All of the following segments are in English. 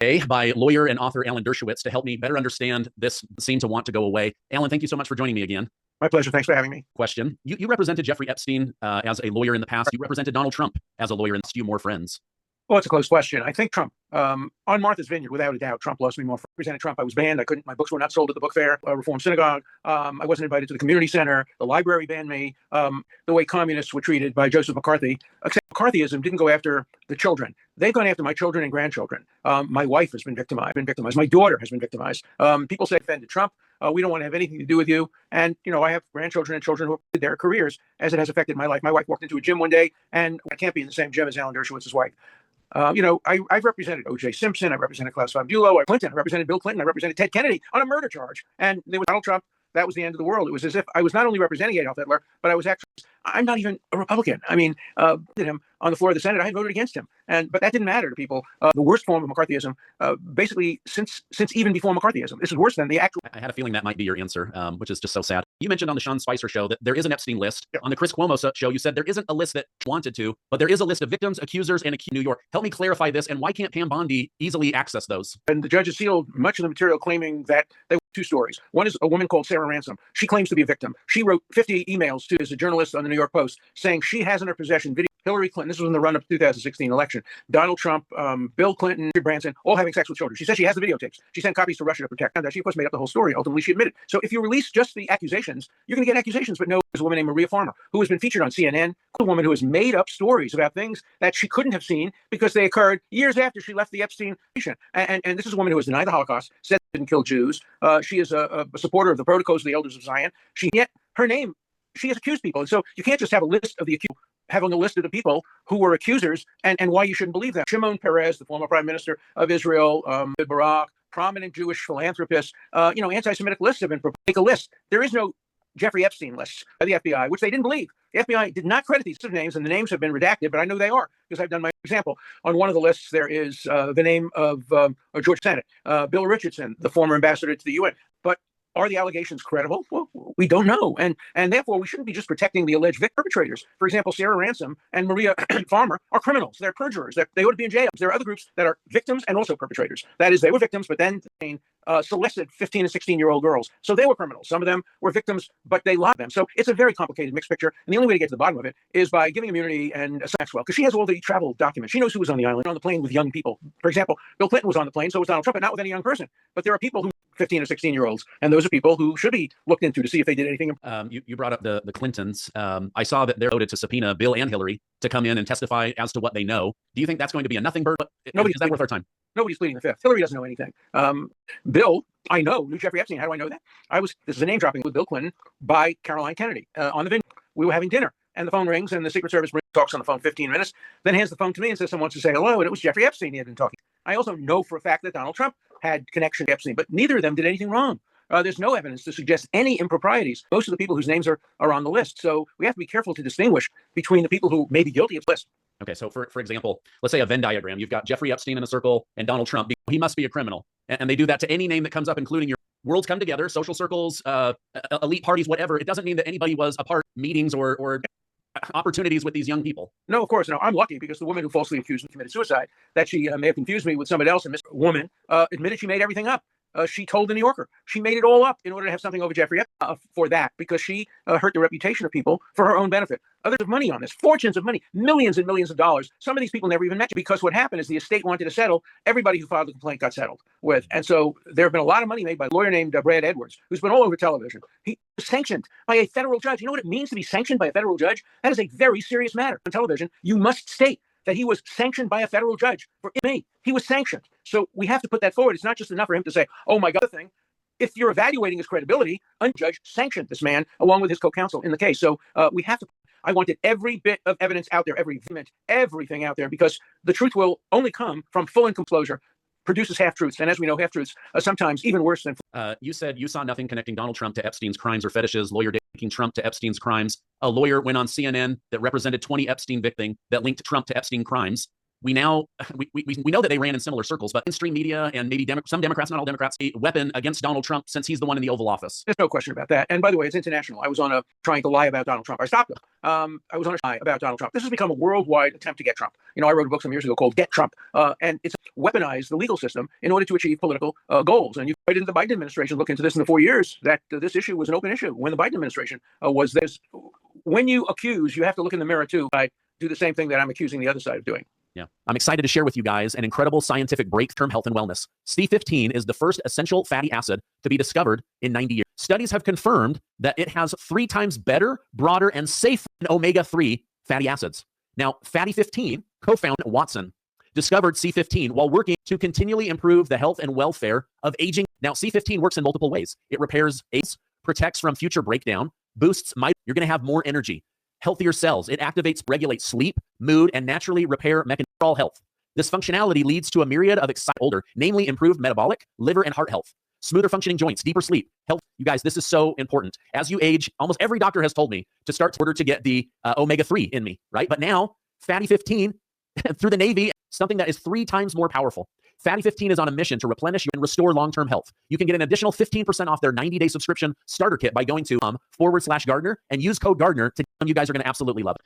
by lawyer and author Alan Dershowitz to help me better understand this seem to want to go away. Alan, thank you so much for joining me again. My pleasure. Thanks for having me. Question. You represented Jeffrey Epstein as a lawyer in the past. You represented Donald Trump as a lawyer and you more friends. Well, it's a close question. I think Trump, on Martha's Vineyard, without a doubt, Trump lost me more. Represented Trump. I was banned. My books were not sold at the book fair, Reform Synagogue. I wasn't invited to the community center. The library banned me. The way communists were treated by Joseph McCarthy, except McCarthyism didn't go after the children. They've gone after my children and grandchildren. My wife has been victimized. My daughter has been victimized. People say offended Trump. We don't want to have anything to do with you. And, I have grandchildren and children who have their careers as it has affected my life. My wife walked into a gym one day, and I can't be in the same gym as Alan Dershowitz's wife. I've represented O.J. Simpson. I represented Klaus von Bülow. I represented Bill Clinton. I represented Ted Kennedy on a murder charge. And there was Donald Trump. That was the end of the world. It was as if I was not only representing Adolf Hitler, but I'm not even a Republican. I mean, him on the floor of the Senate, I had voted against him. But that didn't matter to people. The worst form of McCarthyism, basically since even before McCarthyism. This is worse than the actual. I had a feeling that might be your answer, which is just so sad. You mentioned on the Sean Spicer show that there is an Epstein list. Yeah. On the Chris Cuomo show, you said there isn't a list that wanted to, but there is a list of victims, accusers, and New York. Help me clarify this, and why can't Pam Bondi easily access those? And the judges sealed much of the material claiming that they were two stories. One is a woman called Sarah Ransom. She claims to be a victim. She wrote 50 emails to as a journalist on the New York Post saying she has in her possession video. Hillary Clinton, this was in the run-up to the 2016 election, Donald Trump, Bill Clinton, Branson, all having sex with children. She says she has the videotapes. She sent copies to Russia to protect them. She, of course, made up the whole story. Ultimately, she admitted. So if you release just the accusations, you're going to get accusations. But no, there's a woman named Maria Farmer who has been featured on CNN, a woman who has made up stories about things that she couldn't have seen because they occurred years after she left the Epstein patient. And this is a woman who has denied the Holocaust, said she didn't kill Jews. She is a supporter of the Protocols of the Elders of Zion. Yet her name, she has accused people. And so you can't just have a list of the accused. Having a list of the people who were accusers and why you shouldn't believe them. Shimon Peres, the former prime minister of Israel, Barak, prominent Jewish philanthropists, anti-Semitic lists have been proposed. Make a list. There is no Jeffrey Epstein list by the FBI, which they didn't believe. The FBI did not credit these names, and the names have been redacted, but I know they are because I've done my example. On one of the lists, there is the name of George Senate, Bill Richardson, the former ambassador to the UN. But are the allegations credible? Well, we don't know. And therefore, we shouldn't be just protecting the alleged perpetrators. For example, Sarah Ransom and Maria Farmer are criminals. They're perjurers. They ought to be in jail. There are other groups that are victims and also perpetrators. That is, they were victims, but then they solicited 15 and 16-year-old girls. So they were criminals. Some of them were victims, but they lied to them. So it's a very complicated mixed picture. And the only way to get to the bottom of it is by giving immunity and Maxwell, because she has all the travel documents. She knows who was on the island, on the plane with young people. For example, Bill Clinton was on the plane, so was Donald Trump, but not with any young person. But there are people who 15 or 16-year-olds. And those are people who should be looked into to see if they did anything. You brought up the Clintons. I saw that they're voted to subpoena Bill and Hillary to come in and testify as to what they know. Do you think that's going to be a nothing burden? Is that worth our time? Nobody's pleading the fifth. Hillary doesn't know anything. Bill, I know, knew Jeffrey Epstein. How do I know that? This is a name dropping with Bill Clinton by Caroline Kennedy on the vineyard. We were having dinner and the phone rings and the Secret Service talks on the phone 15 minutes, then hands the phone to me and says someone wants to say hello. And it was Jeffrey Epstein he had been talking. I also know for a fact that Donald Trump had connection to Epstein, but neither of them did anything wrong. There's no evidence to suggest any improprieties. Most of the people whose names are on the list. So we have to be careful to distinguish between the people who may be guilty of the list. Okay, so for example, let's say a Venn diagram. You've got Jeffrey Epstein in a circle and Donald Trump. He must be a criminal. And they do that to any name that comes up, including your worlds come together, social circles, elite parties, whatever. It doesn't mean that anybody was a part of meetings or opportunities with these young people. No, of course. No, I'm lucky because the woman who falsely accused me committed suicide, that she may have confused me with somebody else, and this woman admitted she made everything up. She told the New Yorker she made it all up in order to have something over Jeffrey for that, because she hurt the reputation of people for her own benefit. Others have money on this, fortunes of money, millions and millions of dollars. Some of these people never even mentioned, because what happened is the estate wanted to settle. Everybody who filed the complaint got settled with. And so there have been a lot of money made by a lawyer named Brad Edwards, who's been all over television. He was sanctioned by a federal judge. You know what it means to be sanctioned by a federal judge? That is a very serious matter. On television, you must state that he was sanctioned by a federal judge for me. He was sanctioned. So we have to put that forward. It's not just enough for him to say, oh my God, thing. If you're evaluating his credibility, a judge sanctioned this man along with his co-counsel in the case. So we have to, I wanted every bit of evidence out there, everything out there, because the truth will only come from full and complete disclosure. Produces half-truths. And as we know, half-truths are sometimes even worse than... You said you saw nothing connecting Donald Trump to Epstein's crimes or fetishes, lawyer linking Trump to Epstein's crimes. A lawyer went on CNN that represented 20 Epstein victims that linked Trump to Epstein crimes. We know that they ran in similar circles, but mainstream media and maybe some Democrats, not all Democrats, a weapon against Donald Trump since he's the one in the Oval Office. There's no question about that. And by the way, it's international. I was on trying to lie about Donald Trump. I stopped him. I was on a lie about Donald Trump. This has become a worldwide attempt to get Trump. You know, I wrote a book some years ago called Get Trump. And it's weaponize the legal system in order to achieve political goals. And you didn't the Biden administration look into this in the 4 years that this issue was an open issue when the Biden administration was this. When you accuse, you have to look in the mirror too. I do the same thing that I'm accusing the other side of doing. Yeah. I'm excited to share with you guys an incredible scientific breakthrough in health and wellness. C15 is the first essential fatty acid to be discovered in 90 years. Studies have confirmed that it has 3 times better, broader, and safer than omega-3 fatty acids. Now, Fatty 15, co-founder Watson, discovered C15 while working to continually improve the health and welfare of aging. Now, C15 works in multiple ways. It repairs AIDS, protects from future breakdown, boosts you're going to have more energy, healthier cells. It activates, regulates sleep, mood, and naturally repair mechanisms for all health. This functionality leads to a myriad of older, namely improved metabolic, liver, and heart health, smoother functioning joints, deeper sleep, health. You guys, this is so important. As you age, almost every doctor has told me to start in order to get the omega-3 in me, right? But now, Fatty 15 through the Navy, something that is 3 times more powerful. Fatty 15 is on a mission to replenish and restore long-term health. You can get an additional 15% off their 90-day subscription starter kit by going to /Gardner and use code Gardner. You guys are going to absolutely love it.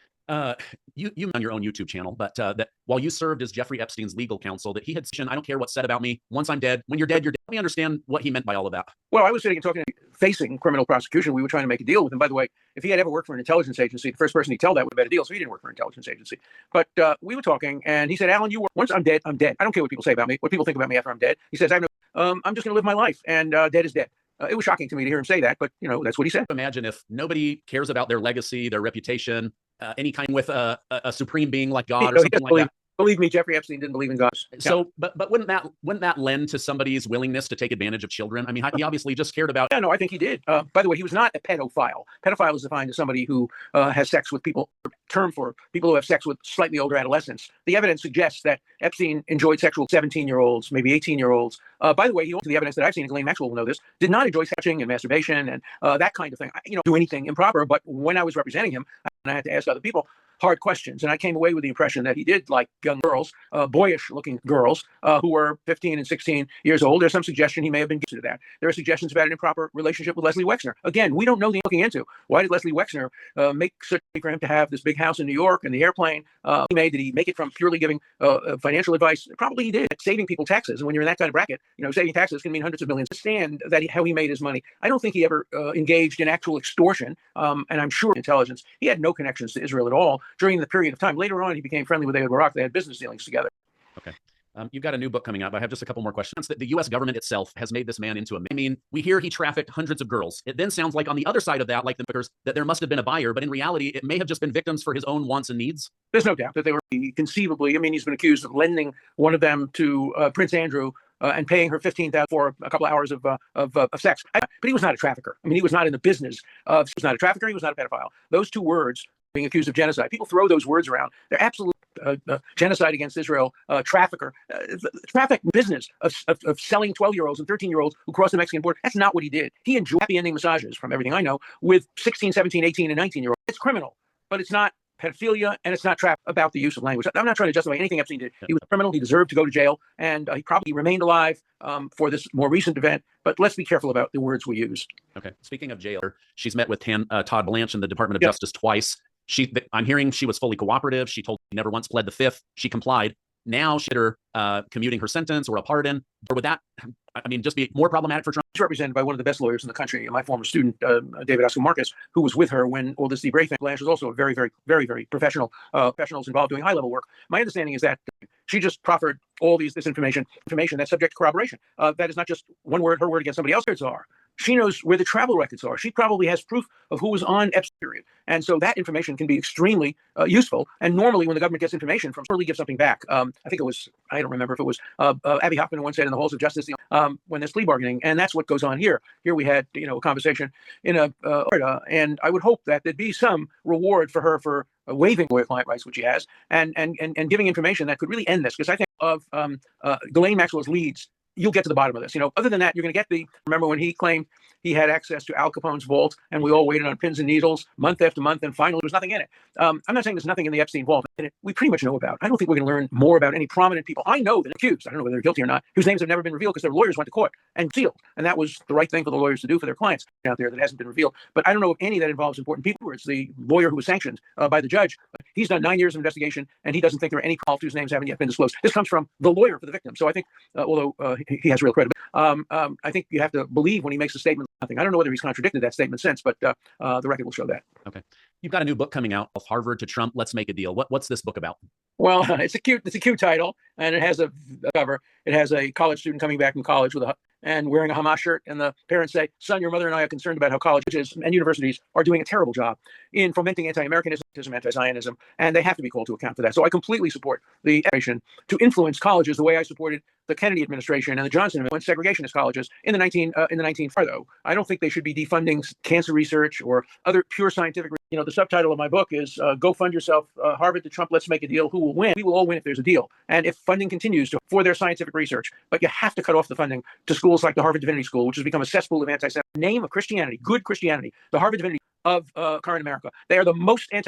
You on your own YouTube channel, but that while you served as Jeffrey Epstein's legal counsel, that he had, I don't care what's said about me. Once I'm dead, when you're dead, you're dead. Let me understand what he meant by all of that. Well, I was sitting and talking, facing criminal prosecution. We were trying to make a deal with him. By the way, if he had ever worked for an intelligence agency, the first person he'd tell that would have been a deal. So he didn't work for an intelligence agency. But we were talking, and he said, Alan, once I'm dead, I'm dead. I don't care what people say about me, what people think about me after I'm dead. He says, I'm just going to live my life, and dead is dead. It was shocking to me to hear him say that, but that's what he said. Imagine if nobody cares about their legacy, their reputation, any kind with a supreme being like God or something like that. Believe me, Jeffrey Epstein didn't believe in God. So, but wouldn't that lend to somebody's willingness to take advantage of children? I mean, he obviously just cared about. Yeah, no, I think he did. By the way, he was not a pedophile. Pedophile is defined as somebody who has sex with people. Term for people who have sex with slightly older adolescents. The evidence suggests that Epstein enjoyed sexual 17-year-olds, maybe 18-year-olds. By the way, the evidence that I've seen, and Ghislaine Maxwell will know this, did not enjoy touching and masturbation and that kind of thing. Do anything improper. But when I was representing him, and I had to ask other people hard questions. And I came away with the impression that he did like young girls, boyish-looking girls who were 15 and 16 years old. There's some suggestion he may have been guilty of that. There are suggestions about an improper relationship with Leslie Wexner. Again, we don't know the looking into. Why did Leslie Wexner make such a for him to have this big house in New York and the airplane did he make it from purely giving financial advice? Probably he did. Saving people taxes. And when you're in that kind of bracket, saving taxes can mean hundreds of millions. Understand that how he made his money. I don't think he ever engaged in actual extortion. And I'm sure intelligence. He had no connections to Israel at all during the period of time. Later on, he became friendly with David Barak. They had business dealings together. Okay. You've got a new book coming out, but I have just a couple more questions. That the U.S. government itself has made this man into we hear he trafficked hundreds of girls. It then sounds like on the other side of that, like the bookers, that there must have been a buyer, but in reality, it may have just been victims for his own wants and needs. There's no doubt that they were conceivably, he's been accused of lending one of them to Prince Andrew and paying her $15,000 for a couple of hours of sex. But he was not a trafficker. He was not in the business of, he was not a trafficker, he was not a pedophile. Those two words, being accused of genocide. People throw those words around. They're absolute genocide against Israel, trafficker, traffic business of selling 12-year-olds and 13-year-olds who cross the Mexican border. That's not what he did. He enjoyed happy ending massages, from everything I know, with 16, 17, 18, and 19-year-olds. It's criminal, but it's not pedophilia, and it's not trap about the use of language. I'm not trying to justify anything Epstein did. He was a criminal. He deserved to go to jail, and he probably remained alive for this more recent event. But let's be careful about the words we use. Okay. Speaking of jail, she's met with Todd Blanche in the Department of Justice twice. I'm hearing she was fully cooperative. She told me never once pled the fifth. She complied. Now she's commuting her sentence or a pardon. Or would that, just be more problematic for Trump? She's represented by one of the best lawyers in the country, my former student, David Oscar Marcus, who was with her when all this debriefing. Blanche is also a very, very, very, very professionals involved doing high-level work. My understanding is that she just proffered all this information that's subject to corroboration. That is not just one word, her word against somebody else's are. She knows where the travel records are. She probably has proof of who was on Epstein period. And so that information can be extremely useful. And normally when the government gets information from, really give something back. I think it was, I don't remember if it was Abby Hoffman who once said in the halls of justice, when there's plea bargaining. And that's what goes on here. Here we had, a conversation in Florida. And I would hope that there'd be some reward for her for waiving lawyer-client rights, which she has, and giving information that could really end this. Because I think of Ghislaine Maxwell's leads you'll get to the bottom of this. Other than that, you're going to get remember when he claimed he had access to Al Capone's vault and we all waited on pins and needles month after month and finally there was nothing in it. I'm not saying there's nothing in the Epstein vault in it. We pretty much know about. I don't think we're going to learn more about any prominent people. I know that accused, I don't know whether they're guilty or not, whose names have never been revealed because their lawyers went to court and sealed. And that was the right thing for the lawyers to do for their clients out there that hasn't been revealed. But I don't know of any that involves important people. It's the lawyer who was sanctioned by the judge. He's done 9 years of investigation and he doesn't think there are any calls whose names haven't yet been disclosed. This comes from the lawyer for the victim. So I think, although he has real credibility, I think you have to believe when he makes a statement. Nothing. I don't know whether he's contradicted that statement since, but the record will show that. Okay. You've got a new book coming out, Harvard to Trump, Let's Make a Deal. What's this book about? Well, it's a cute title, and it has a cover. It has a college student coming back from college and wearing a Hamas shirt, and the parents say, "Son, your mother and I are concerned about how colleges and universities are doing a terrible job in fomenting anti-Americanism, anti-Zionism, and they have to be called to account for that." So I completely support the administration to influence colleges the way I supported the Kennedy administration and the Johnson administration when segregationist colleges in the 1940s. Though I don't think they should be defunding cancer research or other pure scientific. The subtitle of my book is "Go Fund Yourself, Harvard to Trump, Let's Make a Deal. Who will win? We will all win if there's a deal, and if funding continues for their scientific research. But you have to cut off the funding to schools like the Harvard Divinity School, which has become a cesspool of anti-Semitism. Name of Christianity, good Christianity, the Harvard Divinity of current America. They are the most in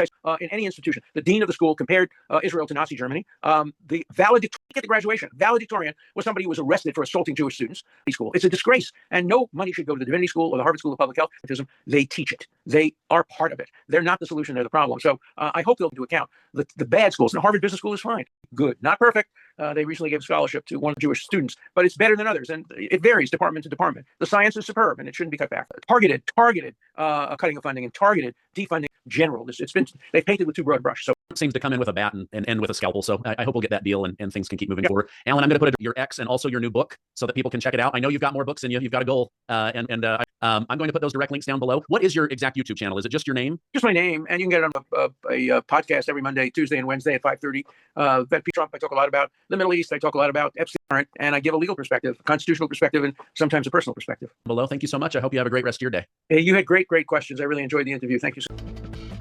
any institution. The dean of the school compared Israel to Nazi Germany. The valedictorian at the graduation, valedictorian was somebody who was arrested for assaulting Jewish students. School. It's a disgrace, and no money should go to the Divinity School or the Harvard School of Public Health. They teach it. They are part of it. They're not the solution. They're the problem. So I hope they'll do account the bad schools. The Harvard Business School is fine, good, not perfect. They recently gave a scholarship to one of the Jewish students, but it's better than others, and it varies department to department. The science is superb, and it shouldn't be cut back. Targeted cutting of funding and targeted defunding general. They've painted with too broad a brush. So it seems to come in with a bat and end with a scalpel. So I hope we'll get that deal and things can keep moving forward. Alan, I'm going to put your X and also your new book so that people can check it out. I know you've got more books in you. You've got a goal, I'm going to put those direct links down below. What is your exact YouTube channel? Is it just your name? Just my name, and you can get it on a podcast every Monday, Tuesday, and Wednesday at 5:30. Trump, I talk a lot about the Middle East. I talk a lot about Epstein, and I give a legal perspective, a constitutional perspective, and sometimes a personal perspective. Below. Thank you so much. I hope you have a great rest of your day. Hey, you had great questions. I really enjoyed the interview. Thank you so much.